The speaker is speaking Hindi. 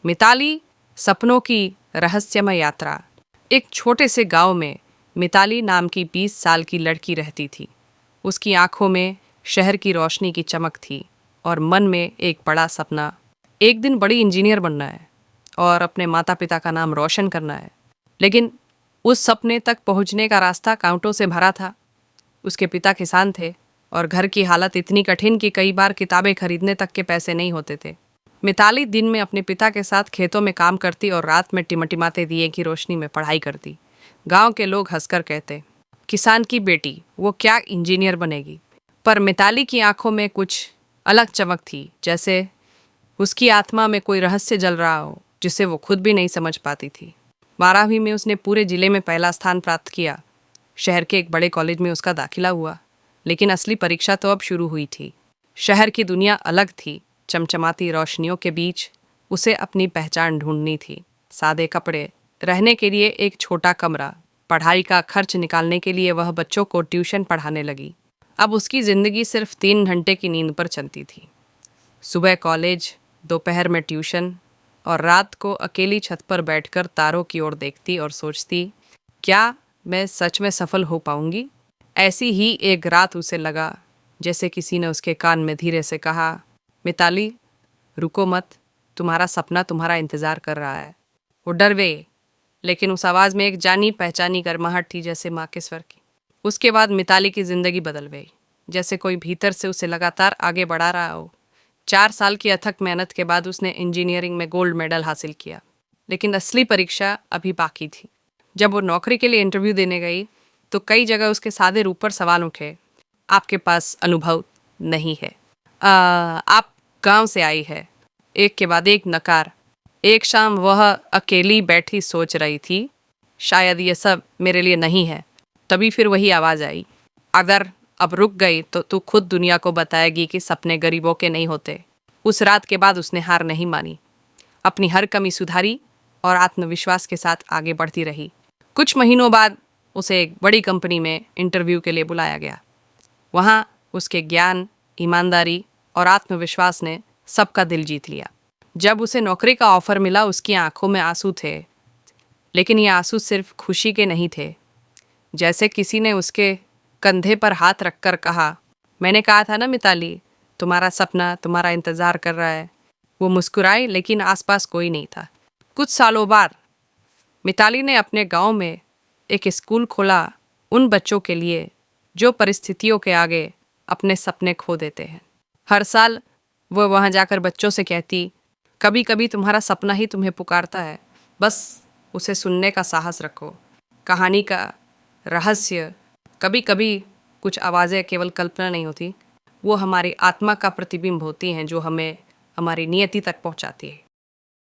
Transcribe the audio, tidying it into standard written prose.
मिताली सपनों की रहस्यमय यात्रा। एक छोटे से गांव में मिताली नाम की 20 साल की लड़की रहती थी। उसकी आंखों में शहर की रोशनी की चमक थी और मन में एक बड़ा सपना, एक दिन बड़ी इंजीनियर बनना है और अपने माता पिता का नाम रोशन करना है। लेकिन उस सपने तक पहुंचने का रास्ता कांटों से भरा था। उसके पिता किसान थे और घर की हालत इतनी कठिन कि कई बार किताबें खरीदने तक के पैसे नहीं होते थे। मिताली दिन में अपने पिता के साथ खेतों में काम करती और रात में टिमटिमाते दिए की रोशनी में पढ़ाई करती। गांव के लोग हंसकर कहते, किसान की बेटी, वो क्या इंजीनियर बनेगी। पर मिताली की आंखों में कुछ अलग चमक थी, जैसे उसकी आत्मा में कोई रहस्य जल रहा हो जिसे वो खुद भी नहीं समझ पाती थी। 12वीं में उसने पूरे जिले में पहला स्थान प्राप्त किया। शहर के एक बड़े कॉलेज में उसका दाखिला हुआ। लेकिन असली परीक्षा तो अब शुरू हुई थी। शहर की दुनिया अलग थी। चमचमाती रोशनियों के बीच उसे अपनी पहचान ढूंढनी थी। सादे कपड़े, रहने के लिए एक छोटा कमरा, पढ़ाई का खर्च निकालने के लिए वह बच्चों को ट्यूशन पढ़ाने लगी। अब उसकी जिंदगी सिर्फ 3 घंटे की नींद पर चलती थी। सुबह कॉलेज, दोपहर में ट्यूशन और रात को अकेली छत पर बैठकर तारों की ओर देखती और सोचती, क्या मैं सच में सफल हो पाऊंगी। ऐसी ही एक रात उसे लगा जैसे किसी ने उसके कान में धीरे से कहा, मिताली, रुको मत, तुम्हारा सपना तुम्हारा इंतजार कर रहा है। वो डर गई, लेकिन उस आवाज़ में एक जानी पहचानी गर्माहट थी, जैसे माँ के स्वर की। उसके बाद मिताली की जिंदगी बदल गई, जैसे कोई भीतर से उसे लगातार आगे बढ़ा रहा हो। 4 साल की अथक मेहनत के बाद उसने इंजीनियरिंग में गोल्ड मेडल हासिल किया। लेकिन असली परीक्षा अभी बाकी थी। जब वो नौकरी के लिए इंटरव्यू देने गई तो कई जगह उसके सादे रूप पर सवाल उठे। आपके पास अनुभव नहीं है, आप गांव से आई है। एक के बाद एक नकार। एक शाम वह अकेली बैठी सोच रही थी, शायद ये सब मेरे लिए नहीं है। तभी फिर वही आवाज़ आई, अगर अब रुक गई तो तू खुद दुनिया को बताएगी कि सपने गरीबों के नहीं होते। उस रात के बाद उसने हार नहीं मानी, अपनी हर कमी सुधारी और आत्मविश्वास के साथ आगे बढ़ती रही। कुछ महीनों बाद उसे एक बड़ी कंपनी में इंटरव्यू के लिए बुलाया गया। वहाँ उसके ज्ञान, ईमानदारी और आत्मविश्वास ने सबका दिल जीत लिया। जब उसे नौकरी का ऑफर मिला, उसकी आंखों में आंसू थे। लेकिन ये आंसू सिर्फ खुशी के नहीं थे। जैसे किसी ने उसके कंधे पर हाथ रखकर कहा, मैंने कहा था ना मिताली, तुम्हारा सपना तुम्हारा इंतज़ार कर रहा है। वो मुस्कुराई, लेकिन आसपास कोई नहीं था। कुछ सालों बाद मिताली ने अपने गांव में एक स्कूल खोला, उन बच्चों के लिए जो परिस्थितियों के आगे अपने सपने खो देते हैं। हर साल वो वहाँ जाकर बच्चों से कहती, कभी कभी तुम्हारा सपना ही तुम्हें पुकारता है, बस उसे सुनने का साहस रखो। कहानी का रहस्य, कभी कभी कुछ आवाज़ें केवल कल्पना नहीं होती, वो हमारी आत्मा का प्रतिबिंब होती हैं जो हमें हमारी नियति तक पहुँचाती है।